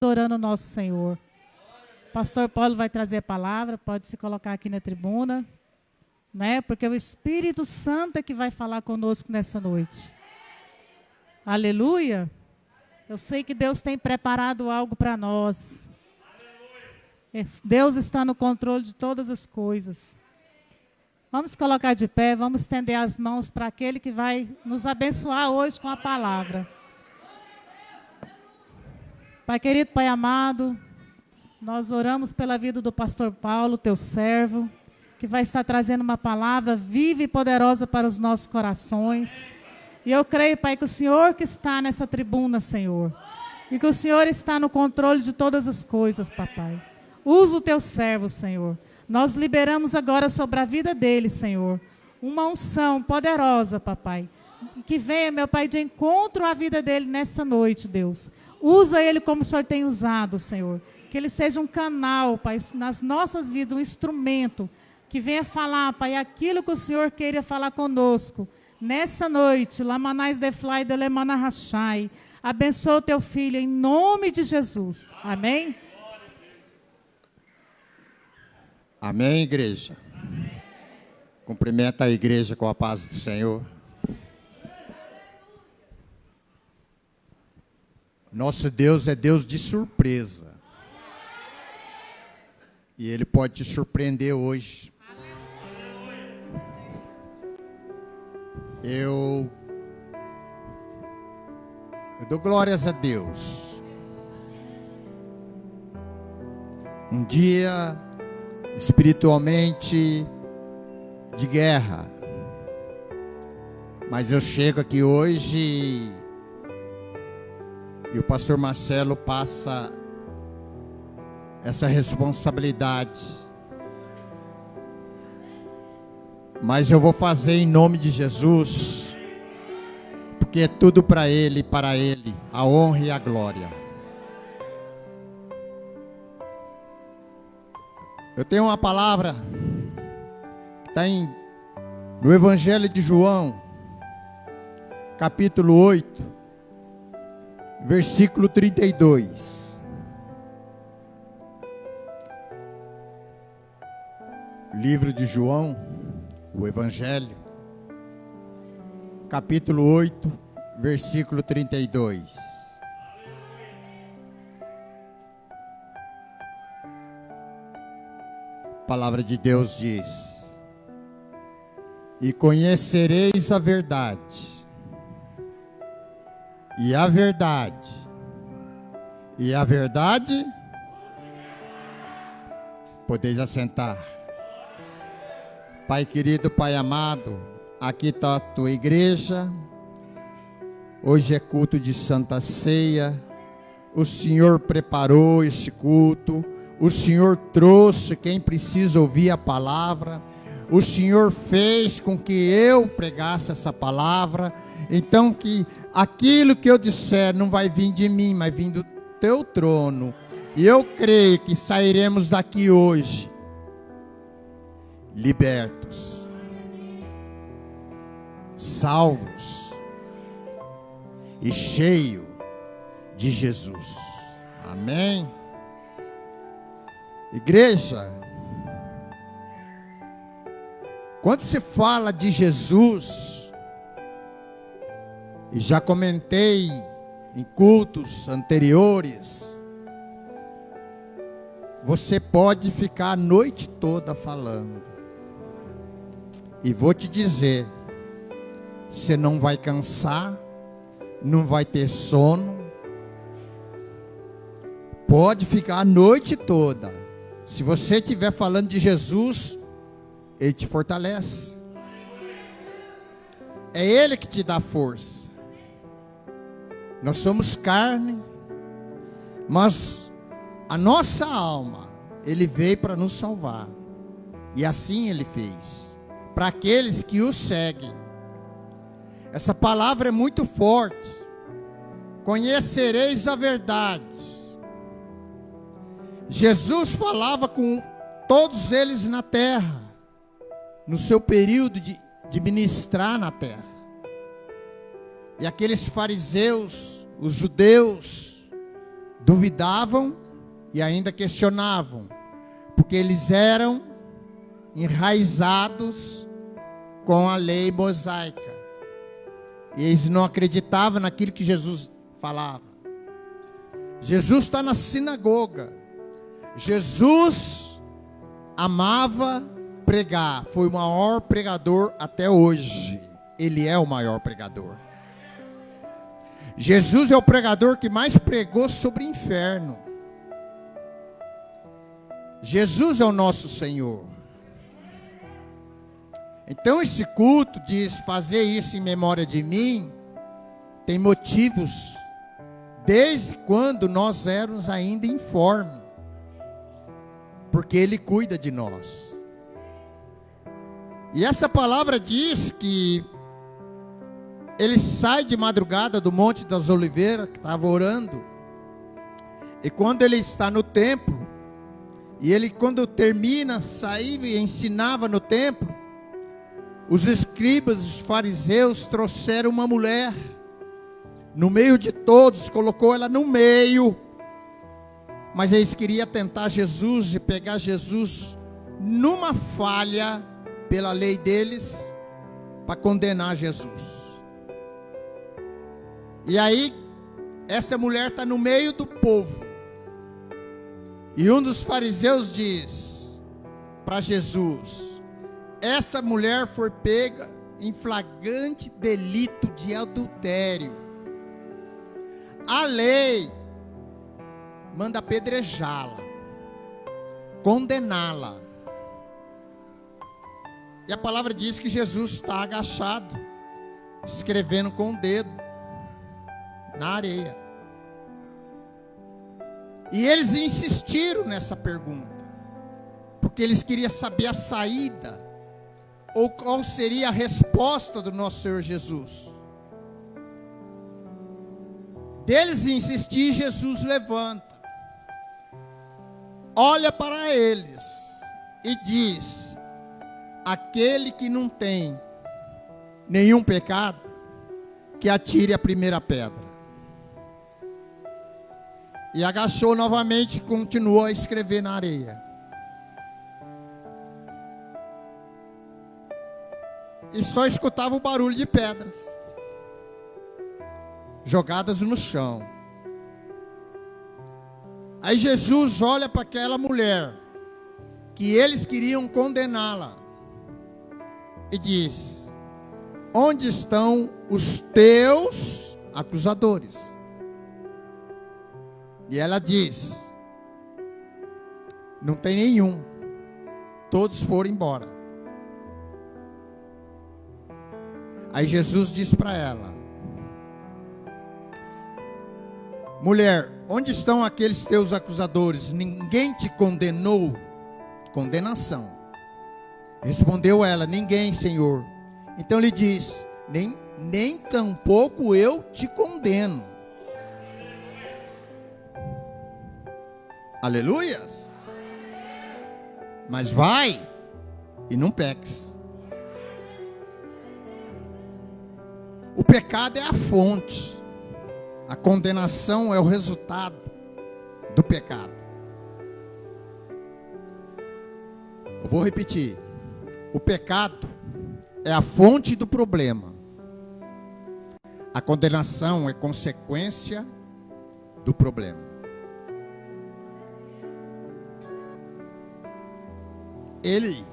adorando o nosso Senhor. O pastor Paulo vai trazer a palavra, pode se colocar aqui na tribuna, né? Porque o Espírito Santo é que vai falar conosco nessa noite. Aleluia! Eu sei que Deus tem preparado algo para nós. Deus está no controle de todas as coisas. Vamos colocar de pé, vamos estender as mãos para aquele que vai nos abençoar hoje com a palavra. Pai querido, Pai amado, nós oramos pela vida do pastor Paulo, teu servo, que vai estar trazendo uma palavra viva e poderosa para os nossos corações. E eu creio, Pai, que o Senhor que está nessa tribuna, Senhor, e que o Senhor está no controle de todas as coisas, papai. Usa o teu servo, Senhor. Nós liberamos agora sobre a vida dele, Senhor, uma unção poderosa, papai. Que venha, meu Pai, de encontro à vida dele nessa noite, Deus. Usa ele como o Senhor tem usado, Senhor. Que ele seja um canal, Pai, nas nossas vidas, um instrumento que venha falar, Pai, aquilo que o Senhor queira falar conosco. Nessa noite, Lamanais de Fly de Lemana Rachai. Abençoa o teu filho em nome de Jesus. Amém? Amém, igreja? Amém. Cumprimenta a igreja com a paz do Senhor. Nosso Deus é Deus de surpresa. E Ele pode te surpreender hoje. Eu dou glórias a Deus. Um dia espiritualmente de guerra, mas eu chego aqui hoje e o pastor Marcelo passa essa responsabilidade, mas eu vou fazer em nome de Jesus, porque é tudo para Ele e para Ele, a honra e a glória. Eu tenho uma palavra que está no Evangelho de João, capítulo 8, versículo 32. Livro de João, o Evangelho, capítulo 8, versículo 32. A palavra de Deus diz: e conhecereis a verdade, e a verdade, e a verdade, podeis assentar. Pai querido, Pai amado, aqui está a tua igreja, hoje é culto de Santa Ceia, o Senhor preparou esse culto, o Senhor trouxe quem precisa ouvir a palavra, o Senhor fez com que eu pregasse essa palavra, então que aquilo que eu disser não vai vir de mim, mas vir do teu trono, e eu creio que sairemos daqui hoje, libertos, salvos, e cheio de Jesus, amém? Igreja, quando se fala de Jesus, e já comentei em cultos anteriores, você pode ficar a noite toda falando, e vou te dizer, você não vai cansar, não vai ter sono, pode ficar a noite toda. Se você estiver falando de Jesus, Ele te fortalece. É Ele que te dá força. Nós somos carne, mas a nossa alma, Ele veio para nos salvar. E assim Ele fez. Para aqueles que o seguem. Essa palavra é muito forte. Conhecereis a verdade. Jesus falava com todos eles na terra, no seu período de ministrar na terra. E aqueles fariseus, os judeus, duvidavam e ainda questionavam, porque eles eram enraizados com a lei mosaica. E eles não acreditavam naquilo que Jesus falava. Jesus está na sinagoga. Jesus amava pregar. Foi o maior pregador até hoje. Ele é o maior pregador. Jesus é o pregador que mais pregou sobre o inferno. Jesus é o nosso Senhor. Então esse culto diz, fazer isso em memória de mim, tem motivos, desde quando nós éramos ainda informes, porque Ele cuida de nós. E essa palavra diz que ele sai de madrugada do Monte das Oliveiras, que estava orando, e quando ele está no templo, e ele quando termina, saía e ensinava no templo, os escribas, os fariseus trouxeram uma mulher, no meio de todos, colocou ela no meio, mas eles queriam tentar Jesus e pegar Jesus numa falha, pela lei deles, para condenar Jesus. E aí, essa mulher está no meio do povo, e um dos fariseus diz para Jesus: essa mulher foi pega em flagrante delito de adultério. A lei manda apedrejá-la, condená-la. E a palavra diz que Jesus está agachado, escrevendo com o dedo na areia. E eles insistiram nessa pergunta, porque eles queriam saber a saída, ou qual seria a resposta do nosso Senhor Jesus. Deles insistir, Jesus levanta, olha para eles e diz: aquele que não tem nenhum pecado, que atire a primeira pedra. E agachou novamente e continuou a escrever na areia. E só escutava o barulho de pedras jogadas no chão. Aí Jesus olha para aquela mulher, que eles queriam condená-la, e diz: onde estão os teus acusadores? E ela diz: não tem nenhum, todos foram embora. Aí Jesus disse para ela: mulher, onde estão aqueles teus acusadores? Ninguém te condenou? Condenação. Respondeu ela: ninguém, Senhor. Então ele diz: nem tampouco eu te condeno. Aleluias. Mas vai e não peques. O pecado é a fonte, a condenação é o resultado do pecado. Eu vou repetir: o pecado é a fonte do problema, a condenação é consequência do problema. Ele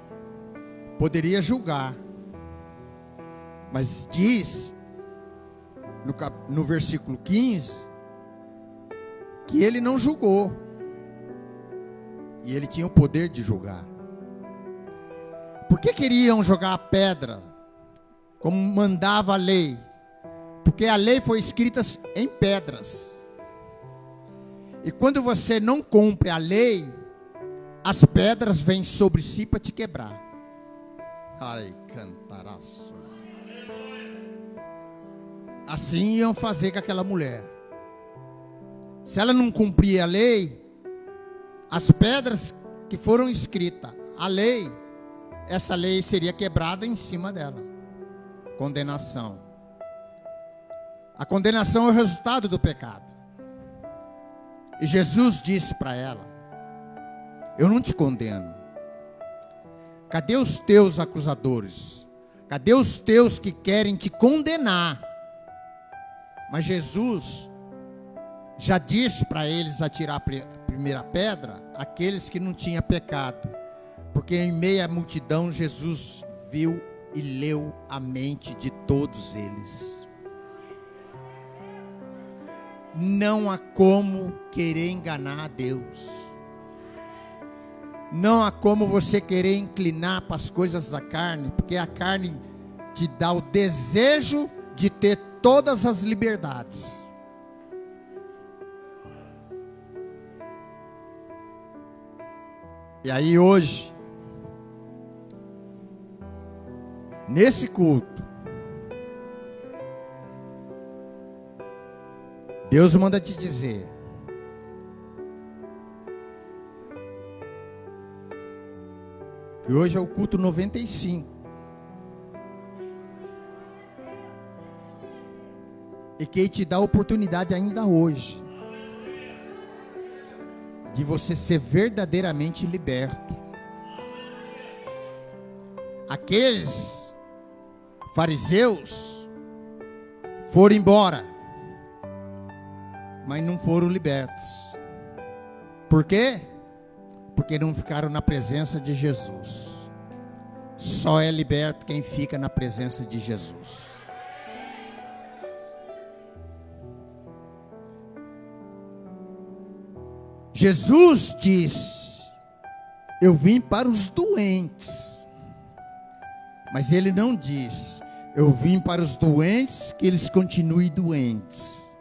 poderia julgar, mas diz no versículo 15 que ele não julgou, e ele tinha o poder de julgar. Por que queriam jogar a pedra como mandava a lei? Porque a lei foi escrita em pedras, e quando você não cumpre a lei, as pedras vêm sobre si para te quebrar. Ai, cantaraço. Assim iam fazer com aquela mulher. Se ela não cumpria a lei, as pedras que foram escritas, a lei, essa lei seria quebrada em cima dela. Condenação. A condenação é o resultado do pecado. E Jesus disse para ela: eu não te condeno. Cadê os teus acusadores? Cadê os teus que querem te condenar? Mas Jesus já disse para eles atirar a primeira pedra, aqueles que não tinham pecado. Porque em meio à multidão, Jesus viu e leu a mente de todos eles. Não há como querer enganar a Deus. Não há como você querer inclinar para as coisas da carne, porque a carne te dá o desejo de ter todas as liberdades. E aí hoje, nesse culto, Deus manda te dizer: que hoje é o culto 95. E que te dá a oportunidade ainda hoje de você ser verdadeiramente liberto. Aqueles fariseus foram embora, mas não foram libertos. Por quê? Porque não ficaram na presença de Jesus. Só é liberto quem fica na presença de Jesus. Jesus diz: eu vim para os doentes. Mas ele não diz: eu vim para os doentes que eles continuem doentes.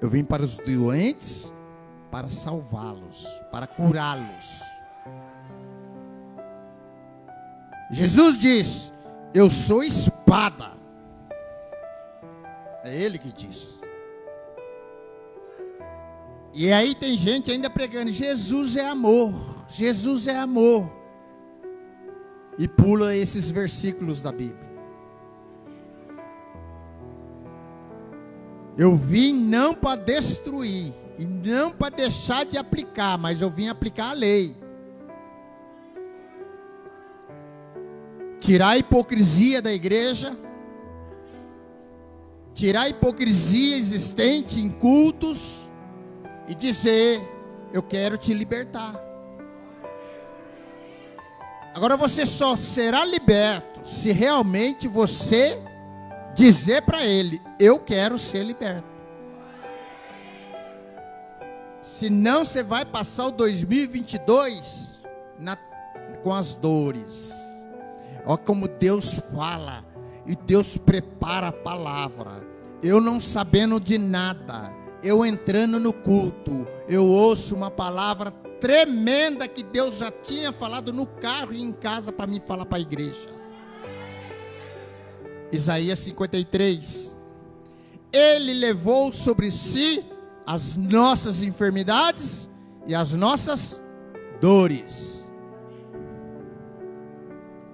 Eu vim para os doentes para salvá-los, para curá-los. Jesus diz: eu sou espada. É ele que diz. E aí tem gente ainda pregando: Jesus é amor, Jesus é amor. E pula esses versículos da Bíblia. Eu vim não para destruir, e não para deixar de aplicar, mas eu vim aplicar a lei. Tirar a hipocrisia da igreja, tirar a hipocrisia existente em cultos, e dizer: eu quero te libertar. Agora você só será liberto se realmente você dizer para ele: eu quero ser liberto. Senão você vai passar o 2022 com as dores. Olha como Deus fala, e Deus prepara a palavra. Eu não sabendo de nada, eu entrando no culto, eu ouço uma palavra tremenda que Deus já tinha falado no carro e em casa para mim falar para a igreja. Isaías 53. Ele levou sobre si as nossas enfermidades e as nossas dores.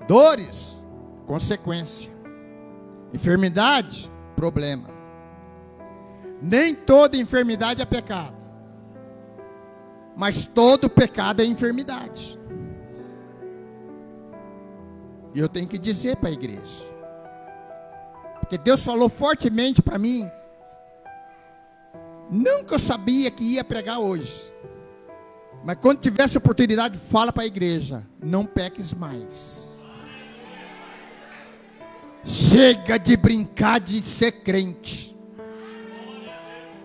Dores, consequência. Enfermidade, problema. Nem toda enfermidade é pecado, mas todo pecado é enfermidade. E eu tenho que dizer para a igreja, porque Deus falou fortemente para mim. Não que eu sabia que ia pregar hoje, mas quando tivesse oportunidade, fala para a igreja: não peques mais. Chega de brincar de ser crente.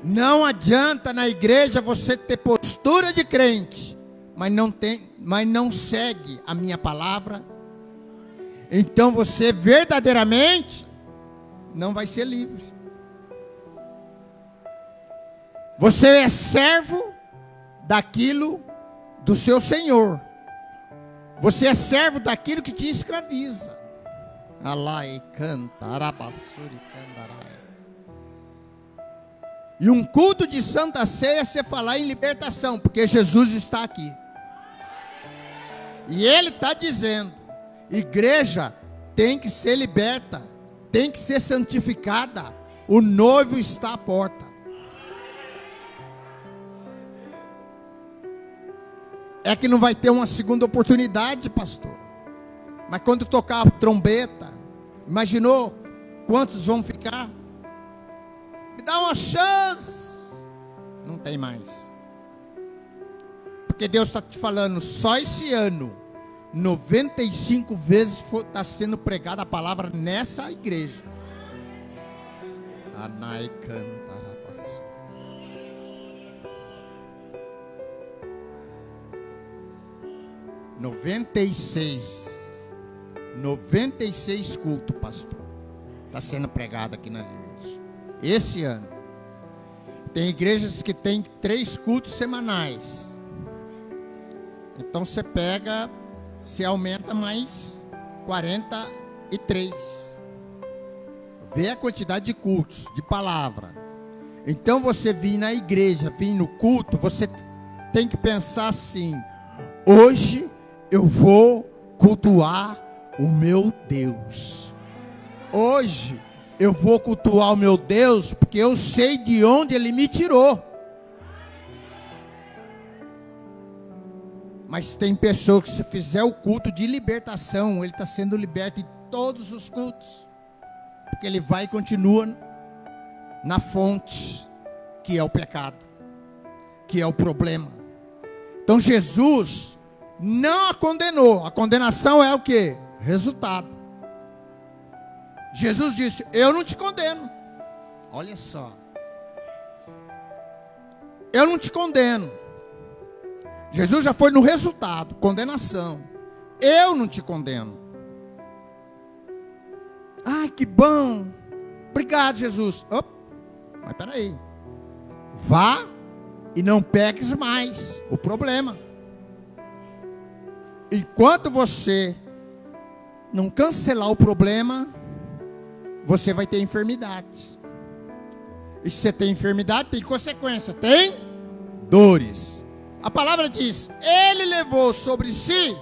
Não adianta na igreja você ter postura de crente, mas não segue a minha palavra. Então você verdadeiramente não vai ser livre. Você é servo daquilo do seu Senhor. Você é servo daquilo que te escraviza. Alai canta, arabassuri candarai. E um culto de Santa Ceia, você falar em libertação, porque Jesus está aqui. E Ele está dizendo: igreja tem que ser liberta, tem que ser santificada. O noivo está à porta. É que não vai ter uma segunda oportunidade, pastor. Mas quando tocar a trombeta, imaginou quantos vão ficar? Me dá uma chance. Não tem mais. Porque Deus está te falando, só esse ano, 95 vezes está sendo pregada a palavra nessa igreja. Anai cantarabaço. 96 cultos, pastor, está sendo pregado aqui na igreja esse ano. Tem igrejas que tem 3 cultos semanais. Então você pega, você aumenta mais 43. Vê a quantidade de cultos, de palavra. Então você vir na igreja, vir no culto, você tem que pensar assim: hoje eu vou cultuar o meu Deus. Hoje eu vou cultuar o meu Deus, porque eu sei de onde Ele me tirou. Mas tem pessoas que, se fizer o culto de libertação, ele está sendo liberto em todos os cultos, porque ele vai e continua na fonte, que é o pecado, que é o problema. Então Jesus não a condenou. A condenação é o quê? Resultado. Jesus disse: eu não te condeno. Olha só, eu não te condeno. Jesus já foi no resultado, condenação. Eu não te condeno. Ai, que bom. Obrigado, Jesus. Opa, mas peraí. Vá e não peques mais. O problema. Enquanto você não cancelar o problema, você vai ter enfermidade. E se você tem enfermidade, tem consequência. Tem dores. A palavra diz: Ele levou sobre si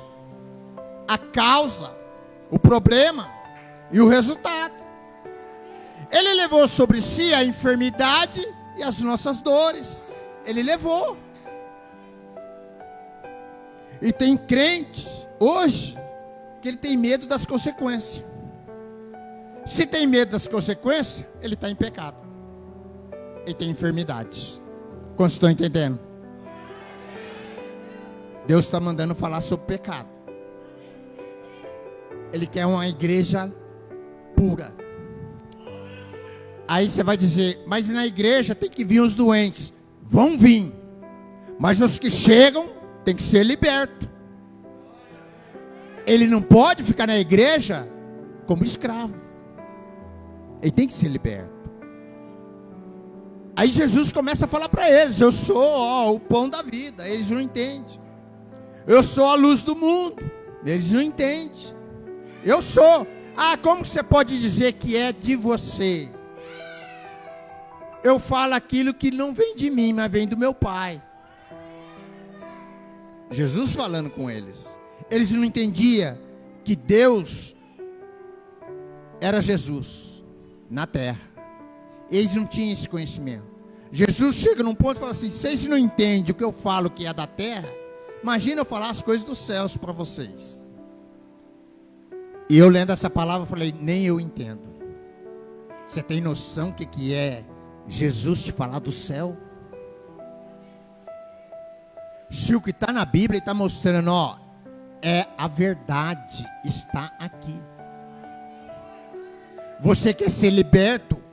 a causa, o problema e o resultado. Ele levou sobre si a enfermidade e as nossas dores. Ele levou. E tem crente hoje que ele tem medo das consequências. Se tem medo das consequências, ele está em pecado. Ele tem enfermidade. Como estão entendendo? Deus está mandando falar sobre pecado. Ele quer uma igreja pura. Aí você vai dizer: mas na igreja tem que vir os doentes. Vão vir. Mas os que chegam tem que ser libertos. Ele não pode ficar na igreja como escravo. Ele tem que ser liberto. Aí Jesus começa a falar para eles: eu sou o pão da vida. Eles não entendem. Eu sou a luz do mundo. Eles não entendem. Eu sou. Ah, como você pode dizer que é de você? Eu falo aquilo que não vem de mim, mas vem do meu Pai. Jesus falando com eles. Eles não entendiam que Deus era Jesus na terra. Eles não tinham esse conhecimento. Jesus chega num ponto e fala assim: vocês não entendem o que eu falo que é da terra? Imagina eu falar as coisas dos céus para vocês. E eu lendo essa palavra, eu falei: nem eu entendo. Você tem noção que é Jesus te falar do céu? Se o que está na Bíblia está mostrando, é a verdade, está aqui. Você quer ser liberto?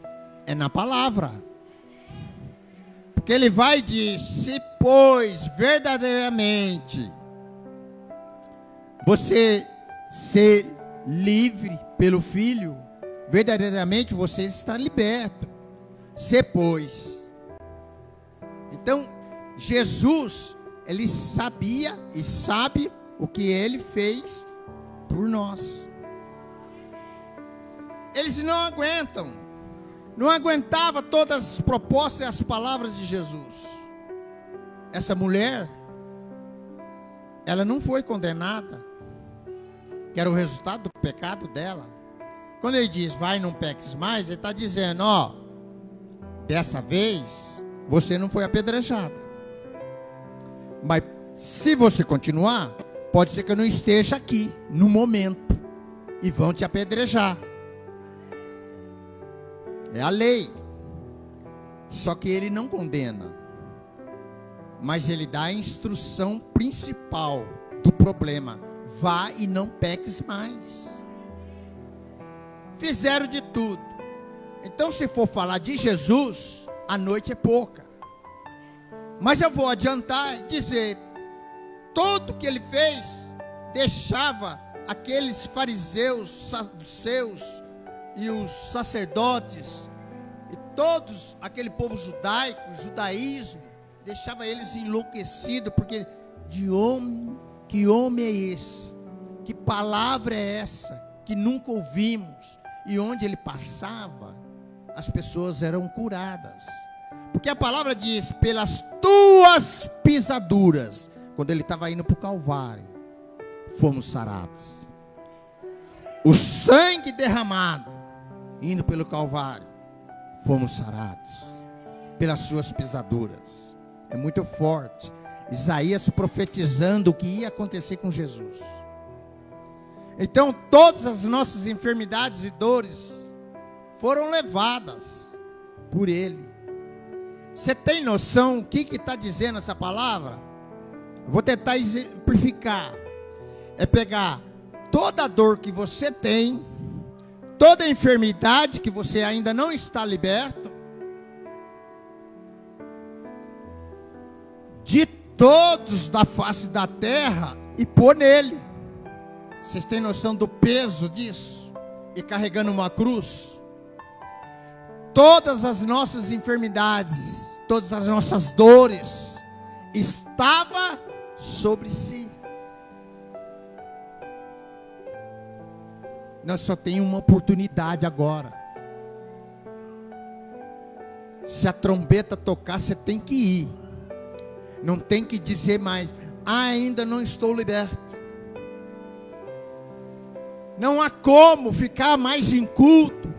É na palavra. Porque ele vai e diz: se pois verdadeiramente você ser livre pelo Filho, verdadeiramente você está liberto. Se pois. Então, Jesus, ele sabia e sabe o que ele fez por nós. Eles não aguentam. Não aguentava todas as propostas e as palavras de Jesus. Essa mulher, ela não foi condenada, que era o resultado do pecado dela. Quando ele diz: vai, não peques mais, ele está dizendo: dessa vez você não foi apedrejada, mas Se você continuar, pode ser que eu não esteja aqui no momento e vão te apedrejar. É a lei. Só que ele não condena, mas ele dá a instrução principal do problema: vá e não peques mais. Fizeram de tudo. Então, se for falar de Jesus, a noite é pouca. Mas eu vou adiantar e dizer: tudo que ele fez deixava aqueles fariseus, saduceus e os sacerdotes e todos aquele povo judaico, o judaísmo, deixava eles enlouquecidos, porque que homem é esse? Que palavra é essa que nunca ouvimos? E onde ele passava, as pessoas eram curadas. Porque a palavra diz: pelas tuas pisaduras, quando ele estava indo para o Calvário, fomos sarados. O sangue derramado, indo pelo Calvário, fomos sarados. Pelas suas pisaduras. É muito forte. Isaías profetizando o que ia acontecer com Jesus. Então todas as nossas enfermidades e dores foram levadas por ele. Você tem noção o que está dizendo essa palavra? Eu vou tentar exemplificar. É pegar toda a dor que você tem, toda a enfermidade que você ainda não está liberto, de todos da face da terra, e pôr nele. Vocês têm noção do peso disso? E carregando uma cruz. Todas as nossas enfermidades, todas as nossas dores, estava sobre si. Nós só temos uma oportunidade agora. Se a trombeta tocar, você tem que ir. Não tem que dizer mais: ainda não estou liberto. Não há como ficar mais em culto,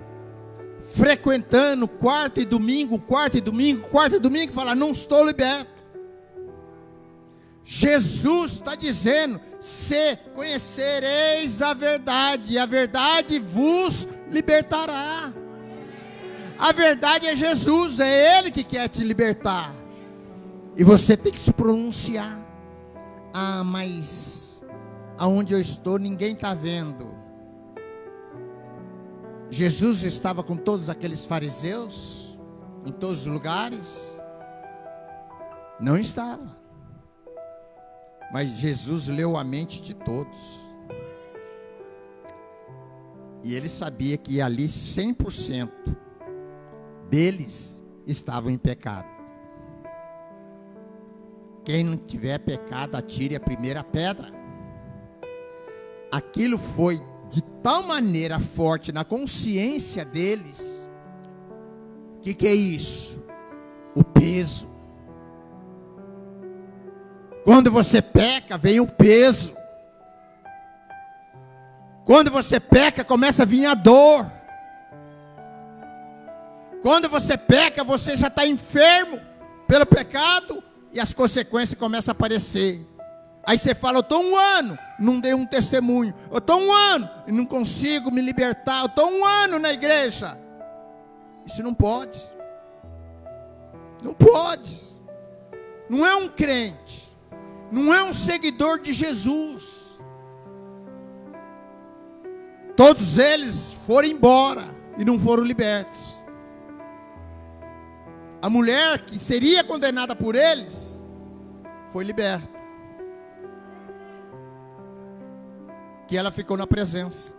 frequentando quarta e domingo, e falar: não estou liberto. Jesus está dizendo: se conhecereis a verdade, e a verdade vos libertará. A verdade é Jesus, é Ele que quer te libertar. E você tem que se pronunciar: ah, mas aonde eu estou ninguém está vendo. Jesus estava com todos aqueles fariseus, em todos os lugares? Não estava. Mas Jesus leu a mente de todos. E ele sabia que ali 100% deles estavam em pecado. Quem não tiver pecado, atire a primeira pedra. Aquilo foi de tal maneira forte na consciência deles. Que é isso? O peso. Quando você peca, vem o peso. Quando você peca, começa a vir a dor. Quando você peca, você já está enfermo pelo pecado. E as consequências começam a aparecer. Aí você fala: eu estou 1 ano, não dei um testemunho. Eu estou 1 ano e não consigo me libertar. Eu estou 1 ano na igreja. Isso não pode. Não pode. Não é um crente. Não é um seguidor de Jesus. Todos eles foram embora e não foram libertos. A mulher que seria condenada por eles foi liberta. Que ela ficou na presença.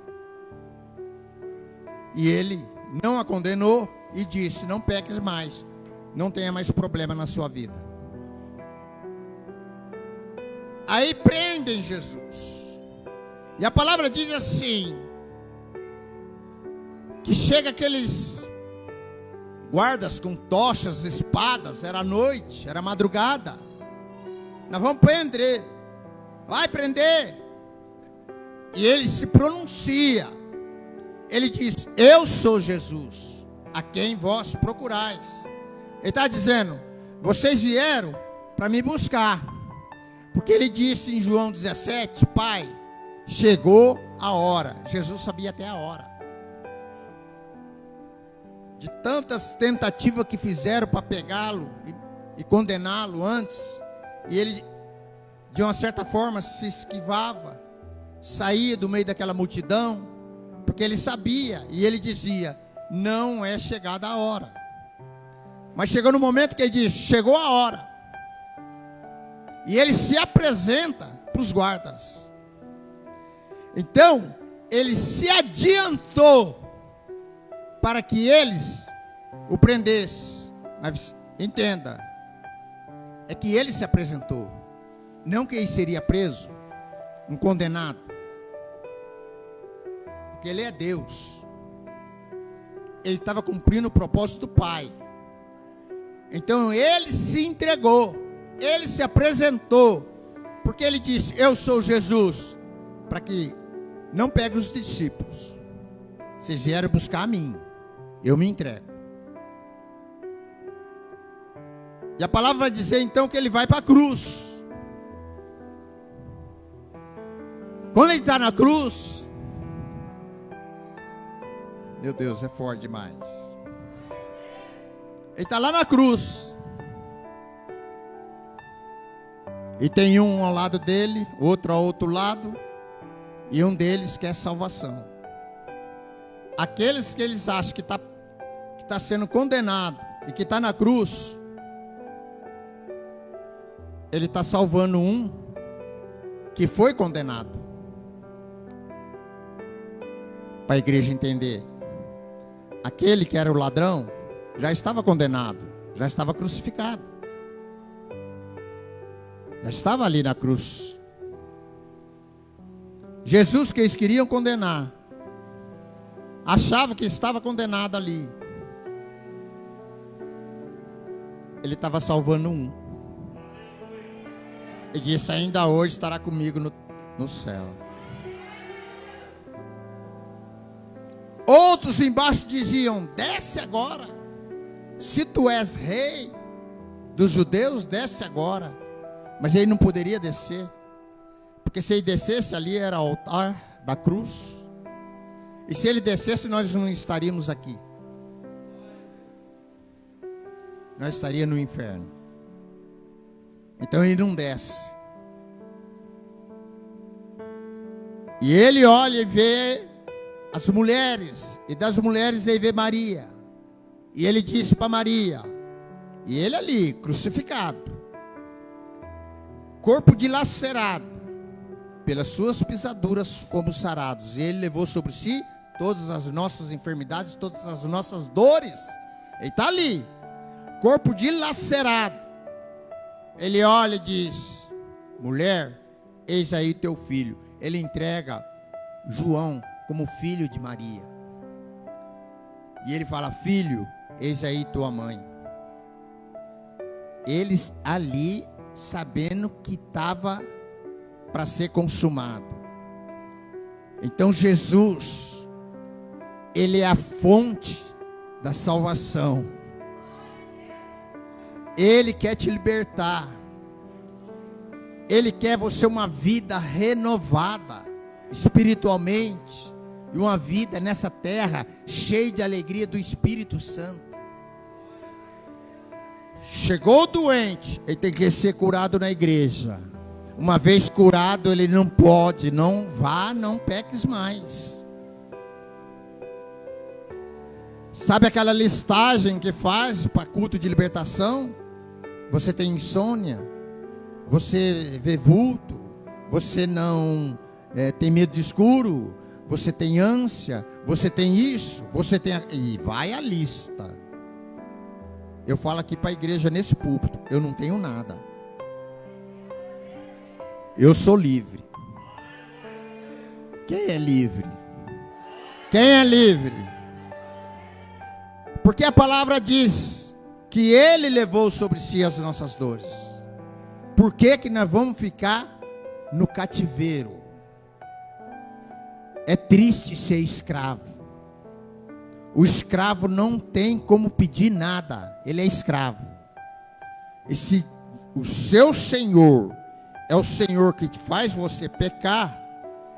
E ele não a condenou e disse: não peques mais, não tenha mais problema na sua vida. Aí prendem Jesus. E a palavra diz assim: que chega aqueles guardas com tochas, espadas. Era noite, era madrugada. Nós vamos prender. Vai prender. E ele se pronuncia. Ele diz: eu sou Jesus, a quem vós procurais. Ele está dizendo: vocês vieram para me buscar, Porque ele disse em João 17, Pai, chegou a hora. Jesus sabia até a hora. De tantas tentativas que fizeram para pegá-lo e condená-lo antes, e ele, de uma certa forma, se esquivava, saía do meio daquela multidão, porque ele sabia, e ele dizia, não é chegada a hora. Mas chegou no momento que ele diz, chegou a hora. E ele se apresenta para os guardas. Então, ele se adiantou para que eles o prendessem. Mas entenda, é que ele se apresentou, não que ele seria preso, um condenado, porque ele é Deus. Ele estava cumprindo o propósito do Pai. Então ele se entregou, ele se apresentou, porque ele disse, eu sou Jesus, para que não pegue os discípulos. Vocês vieram buscar a mim, eu me entrego. E a palavra vai dizer então que ele vai para a cruz. Quando ele está na cruz, meu Deus, é forte demais. Ele está lá na cruz. E tem um ao lado dele, outro ao outro lado, e um deles quer salvação. Aqueles que eles acham que está sendo condenado e que está na cruz, ele está salvando um que foi condenado. Para a igreja entender. Aquele que era o ladrão já estava condenado, já estava crucificado. Já estava ali na cruz. Jesus, que eles queriam condenar, achava que estava condenado ali. Ele estava salvando um. E disse, ainda hoje estará comigo no céu. Outros embaixo diziam, desce agora. Se tu és rei dos judeus, desce agora. Mas ele não poderia descer, porque se ele descesse, ali era o altar da cruz. E se ele descesse, nós não estaríamos aqui. Nós estaríamos no inferno. Então ele não desce. E ele olha e vê as mulheres, e das mulheres ele vê Maria. E ele disse para Maria, e ele ali, crucificado, corpo dilacerado, pelas suas pisaduras fomos sarados. E ele levou sobre si todas as nossas enfermidades, todas as nossas dores. Ele está ali, corpo dilacerado. Ele olha e diz, mulher, eis aí teu filho. Ele entrega João como filho de Maria. E ele fala, filho, eis aí tua mãe. Eles ali, sabendo que estava para ser consumado. Então Jesus, ele é a fonte da salvação. Ele quer te libertar. Ele quer você uma vida renovada espiritualmente, e uma vida nessa terra cheia de alegria do Espírito Santo. Chegou o doente, ele tem que ser curado na igreja. Uma vez curado, ele não pode, não vá, não peques mais. Sabe aquela listagem que faz para culto de libertação? Você tem insônia, você vê vulto, você não tem medo de escuro, você tem ânsia, você tem isso, você tem... E vai a lista. Eu falo aqui para a igreja nesse púlpito, eu não tenho nada. Eu sou livre. Quem é livre? Quem é livre? Porque a palavra diz que Ele levou sobre si as nossas dores. Por que nós vamos ficar no cativeiro? É triste ser escravo. O escravo não tem como pedir nada. Ele é escravo. E se o seu senhor, é o Senhor que faz você pecar,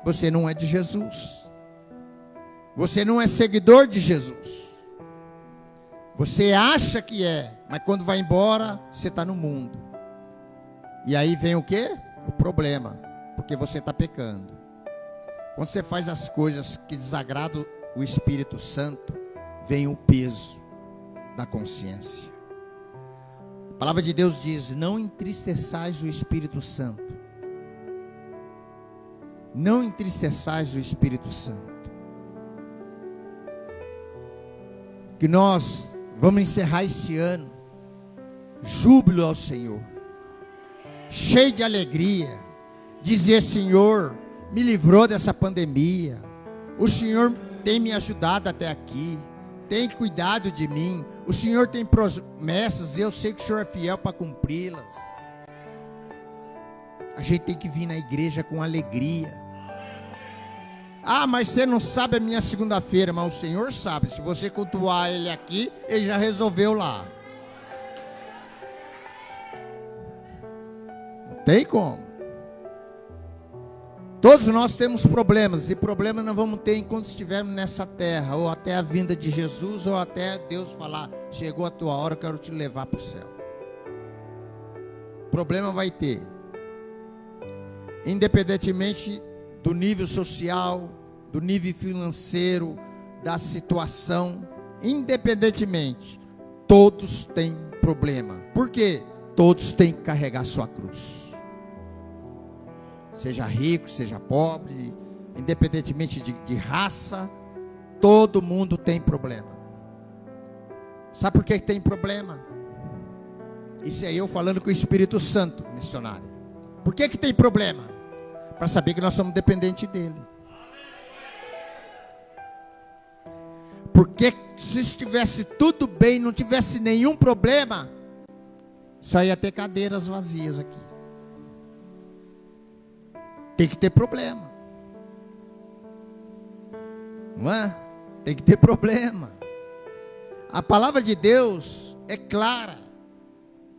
você não é de Jesus. Você não é seguidor de Jesus. Você acha que é, mas quando vai embora, você está no mundo. E aí vem o quê? O problema, porque você está pecando. Quando você faz as coisas que desagradam o Espírito Santo, vem o peso da consciência. A palavra de Deus diz: não entristeçais o Espírito Santo. Não entristeçais o Espírito Santo. Que nós vamos encerrar esse ano júbilo ao Senhor, cheio de alegria, dizer: Senhor, me livrou dessa pandemia, o Senhor tem me ajudado até aqui, tem cuidado de mim, o Senhor tem promessas, eu sei que o Senhor é fiel para cumpri-las. A gente tem que vir na igreja com alegria. Ah, mas você não sabe a minha segunda-feira, mas o Senhor sabe. Se você cultuar Ele aqui, Ele já resolveu lá. Não tem como. Todos nós temos problemas, e problemas nós vamos ter enquanto estivermos nessa terra, ou até a vinda de Jesus, ou até Deus falar: chegou a tua hora, eu quero te levar para o céu. Problema vai ter, independentemente do nível social, do nível financeiro, da situação, independentemente, todos têm problema. Por quê? Todos têm que carregar sua cruz. Seja rico, seja pobre, independentemente de raça, todo mundo tem problema. Sabe por que tem problema? Isso é eu falando com o Espírito Santo, missionário. Por que tem problema? Para saber que nós somos dependentes dele. Porque se estivesse tudo bem, não tivesse nenhum problema, só ia ter cadeiras vazias aqui. Tem que ter problema, não é? Tem que ter problema. A palavra de Deus é clara: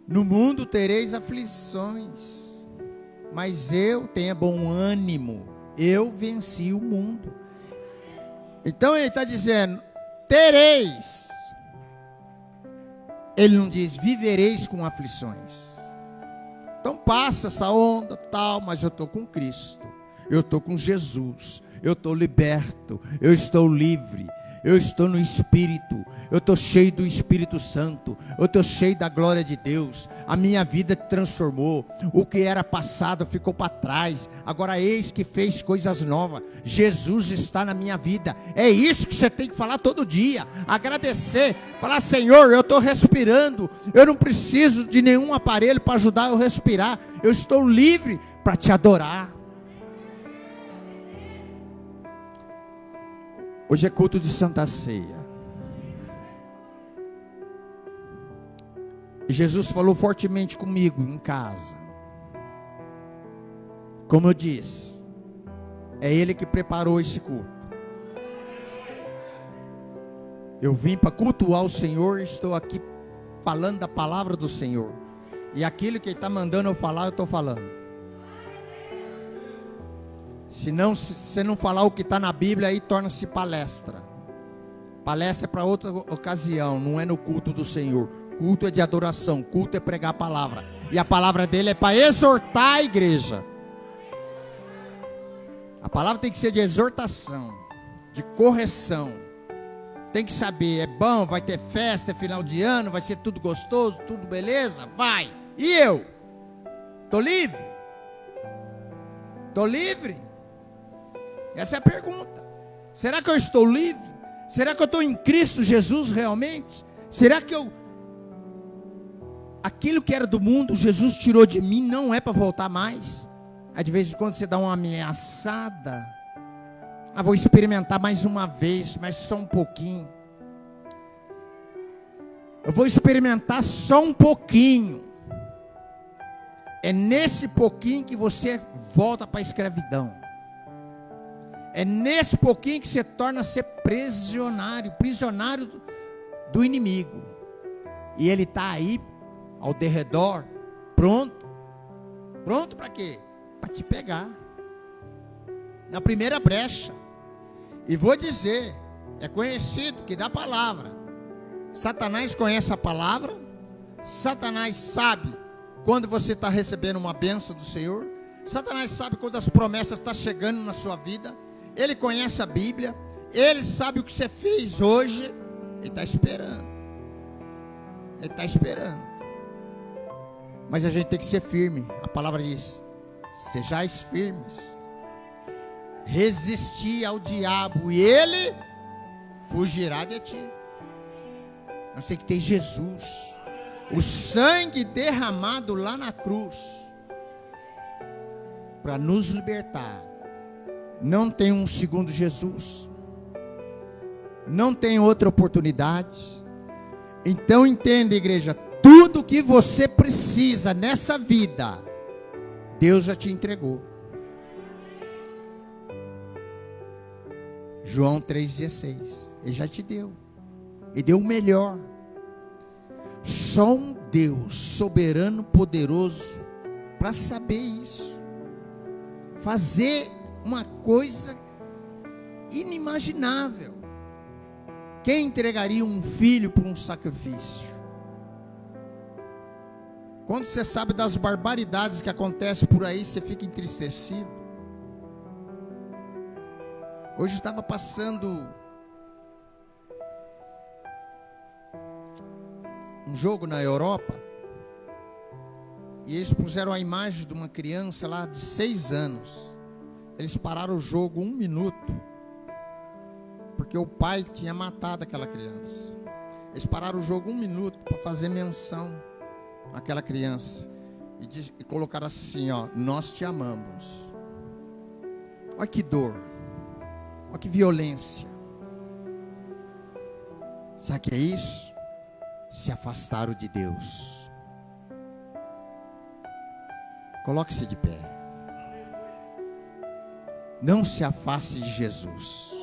no mundo tereis aflições, mas eu tenho bom ânimo, eu venci o mundo. Então ele está dizendo: tereis. Ele não diz vivereis com aflições. Então passa essa onda tal, mas eu estou com Cristo, eu estou com Jesus, eu estou liberto, eu estou livre, eu estou no Espírito, eu estou cheio do Espírito Santo, eu estou cheio da glória de Deus, a minha vida transformou, o que era passado ficou para trás, agora eis que fez coisas novas, Jesus está na minha vida. É isso que você tem que falar todo dia, agradecer, falar: Senhor, eu estou respirando, eu não preciso de nenhum aparelho para ajudar eu a respirar, eu estou livre para te adorar. Hoje é culto de Santa Ceia. E Jesus falou fortemente comigo em casa. Como eu disse, é Ele que preparou esse culto. Eu vim para cultuar o Senhor, estou aqui falando da palavra do Senhor. E aquilo que Ele está mandando eu falar, eu estou falando. Se você não falar o que está na Bíblia, aí torna-se palestra. Palestra é para outra ocasião, não é no culto do Senhor. Culto é de adoração, culto é pregar a palavra. E a palavra dele é para exortar a igreja. A palavra tem que ser de exortação, de correção. Tem que saber, é bom, vai ter festa, é final de ano, vai ser tudo gostoso, tudo beleza? Vai. E eu? Estou livre? Estou livre? Essa é a pergunta. Será que eu estou livre? Será que eu estou em Cristo Jesus realmente? Será que aquilo que era do mundo, Jesus tirou de mim, não é para voltar mais? Aí de vez em quando você dá uma ameaçada. Vou experimentar mais uma vez, mas só um pouquinho. Eu vou experimentar só um pouquinho. É nesse pouquinho que você volta para a escravidão. É nesse pouquinho que você torna ser prisionário do inimigo. E ele está aí, ao derredor, pronto. Pronto para quê? para te pegar. Na primeira brecha. E vou dizer, é conhecido que da palavra, Satanás conhece a palavra, Satanás sabe quando você está recebendo uma bênção do Senhor, Satanás sabe quando as promessas estão chegando na sua vida, ele conhece a Bíblia, ele sabe o que você fez hoje, ele está esperando, mas a gente tem que ser firme. A palavra diz, sejais firmes, resistir ao diabo e ele fugirá de ti. Nós temos que ter Jesus, o sangue derramado lá na cruz, para nos libertar. Não tem um segundo Jesus, não tem outra oportunidade. Então entenda, igreja, tudo que você precisa nessa vida, Deus já te entregou. João 3,16, Ele já te deu, Ele deu o melhor. Só um Deus soberano, poderoso, para saber isso, fazer uma coisa inimaginável. Quem entregaria um filho por um sacrifício? Quando você sabe das barbaridades que acontecem por aí, você fica entristecido. Hoje eu estava passando um jogo na Europa, e eles puseram a imagem de uma criança lá de 6 anos. Eles pararam o jogo 1 minuto, porque o pai tinha matado aquela criança. Eles pararam o jogo 1 minuto para fazer menção àquela criança e colocaram assim, ó, nós te amamos. Olha que dor, olha que violência. Sabe o que é isso? Se afastaram de Deus. Coloque-se de pé. Não se afaste de Jesus.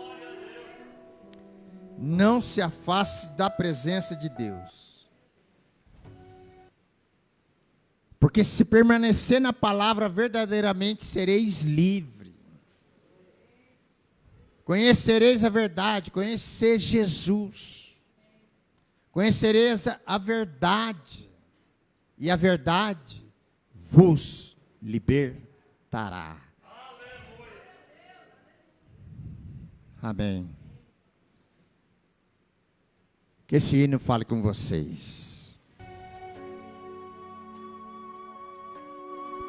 Não se afaste da presença de Deus. Porque se permanecer na palavra, verdadeiramente sereis livres. Conhecereis a verdade, conhecer Jesus. Conhecereis a verdade, e a verdade vos libertará. Amém. Que esse hino fale com vocês.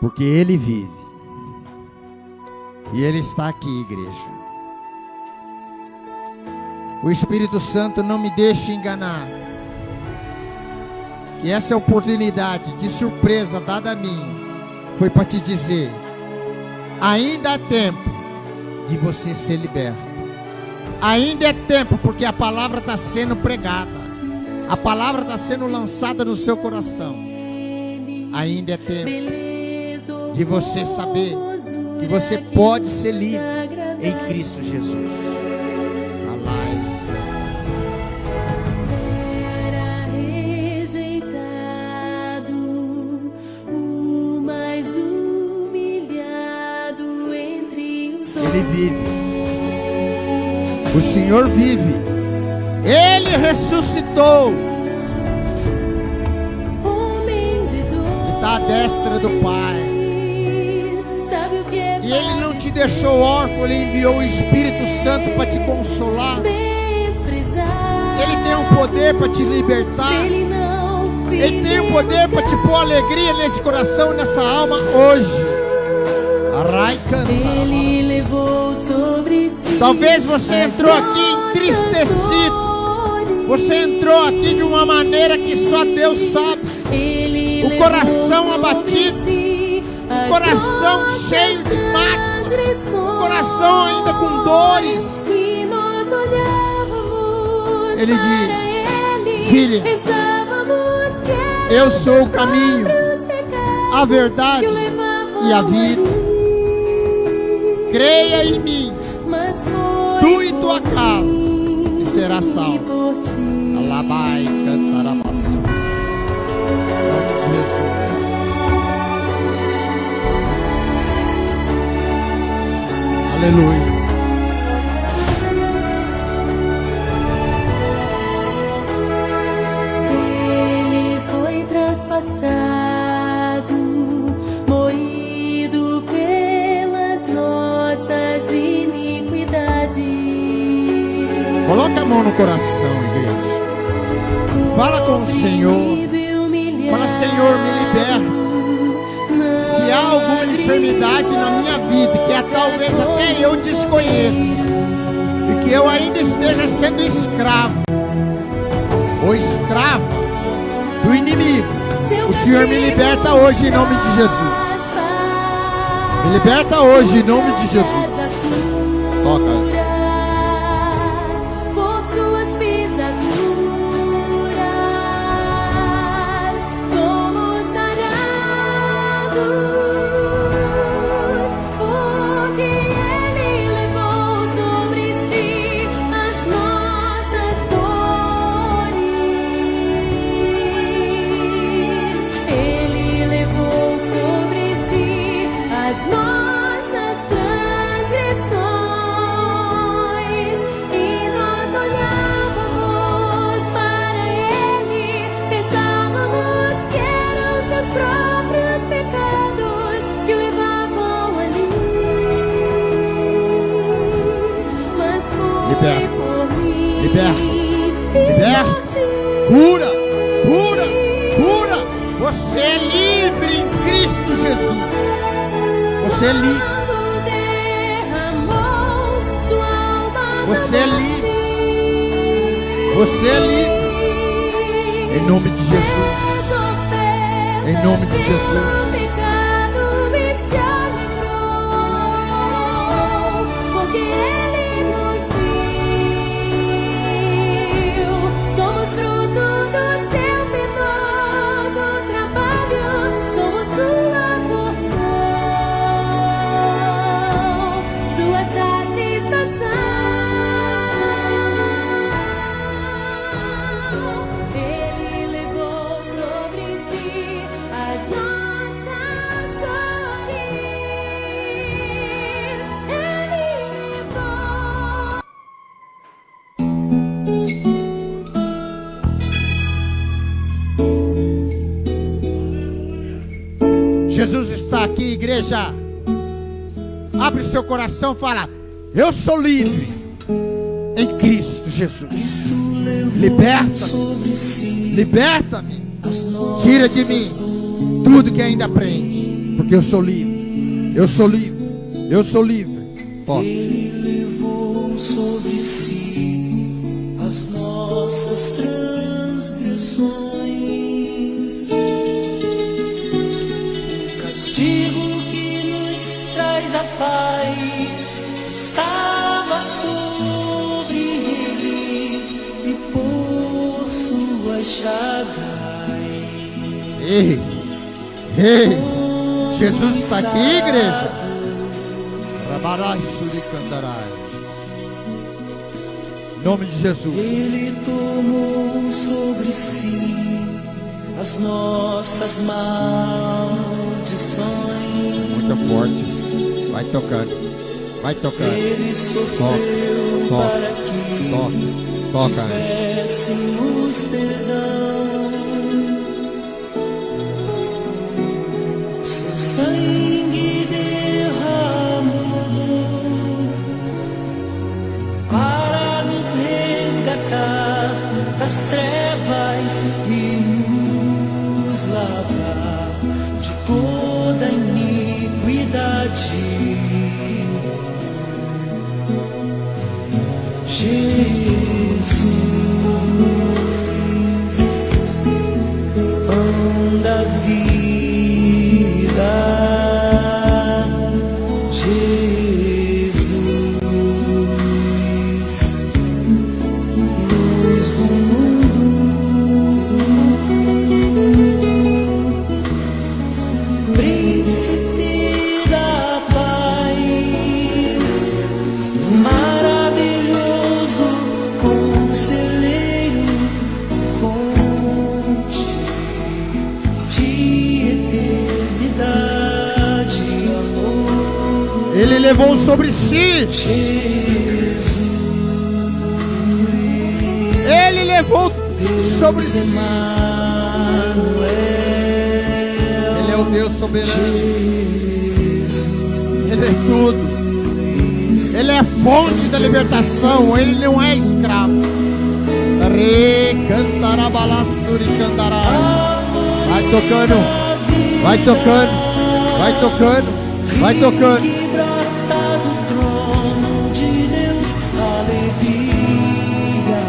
Porque Ele vive. E Ele está aqui, igreja. O Espírito Santo não me deixa enganar. Que essa oportunidade de surpresa dada a mim foi para te dizer: ainda há tempo de você ser liberto. Ainda é tempo, porque a palavra está sendo pregada, a palavra está sendo lançada no seu coração. Ainda é tempo de você saber que você pode ser livre em Cristo Jesus. Ele vive. O Senhor vive. Ele ressuscitou. Está à destra do Pai. E Ele não te deixou órfão. Ele enviou o Espírito Santo para te consolar. Ele tem o poder para te libertar. Ele tem o poder para te pôr alegria nesse coração, nessa alma hoje. Ele levou sobre si. Talvez você entrou aqui entristecido. Você entrou aqui de uma maneira que só Deus sabe. O coração abatido, o coração cheio de mágoa, o coração ainda com dores. Ele diz: filha, eu sou o caminho, a verdade e a vida. Creia em mim, tu e tua casa, e serás salvo. Alabai, cantarabaçu. Jesus. Aleluia. Ele foi traspassado, moído pelas nossas iniquidades. Coloca a mão no coração, igreja. Fala com o Senhor. Fala, Senhor, me liberta. Se há alguma enfermidade na minha vida que talvez até eu desconheça e que eu ainda esteja sendo escravo ou escrava do inimigo, o Senhor me liberta hoje em nome de Jesus. Me liberta hoje em nome de Jesus. Toca. Liberta, cura, cura, cura. Você é livre em Cristo Jesus. Você é livre. Você é livre. Você é livre. Em nome de Jesus. Em nome de Jesus. Jesus está aqui, igreja. Abre seu coração e fala: eu sou livre em Cristo Jesus. Liberta-me, liberta-me. Tira de mim tudo que ainda prende, porque eu sou livre. Eu sou livre. Eu sou livre. Ele levou sobre si as nossas transgressões. Castigo que nos traz a paz estava sobre ele, e por sua chagas. Ei, ei, Jesus está aqui, igreja. Rabarai suricandarai. Em nome de Jesus. Ele tomou sobre si as nossas maldições. Muito forte. Vai tocando. Vai tocando. Ele sofreu Toca, para que toca. tivéssemos perdão. Seu sangue derramou para nos resgatar das trevas e nos lavar de toda iniquidade. Jesus, pão da vida. Jesus, luz do mundo. Príncipe da paz. Ele levou sobre si. Ele levou sobre si. Ele é o Deus soberano. Ele é tudo. Ele é a fonte da libertação. Ele não é escravo. Vai tocando. Vai tocando. Vai tocando. Vai tocando. Libertar do trono de Deus, alegria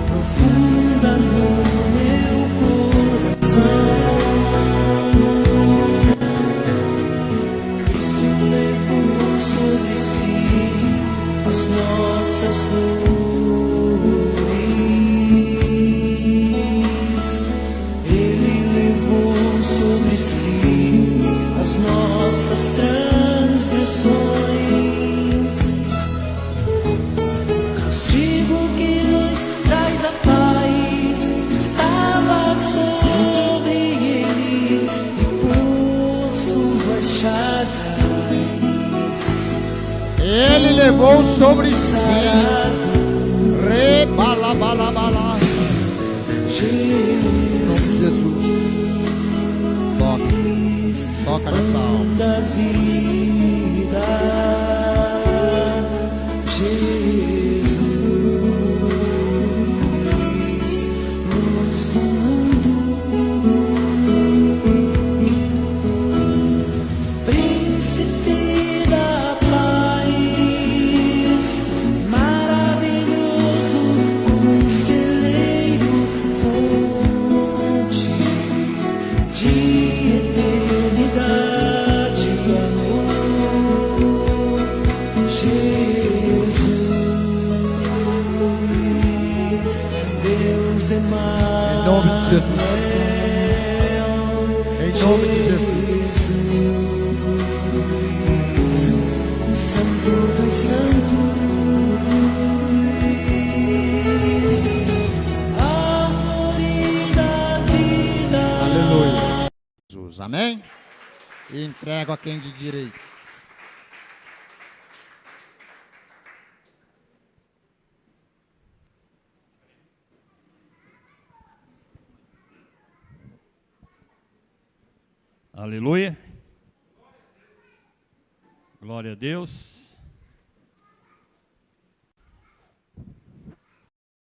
profunda no meu coração. Cristo levou sobre si as nossas dores. Ele levou sobre si as nossas transgressões. Castigo que nos traz a paz estava sobre ele, e por suas chagas Ele levou sobre si. Rebalabalabala. Jesus. Toca. Toca nessa alma. da vida. Jesus, luz do mundo, príncipe da paz, maravilhoso conselheiro, fonte de eternidade e amor. Jesus, Deus Emmanuel. Em nome de Jesus. Em nome de Jesus. Santo dos santos, árvore da vida. Aleluia. Jesus. Amém? E entrego a quem de direito. Aleluia. Glória a Deus.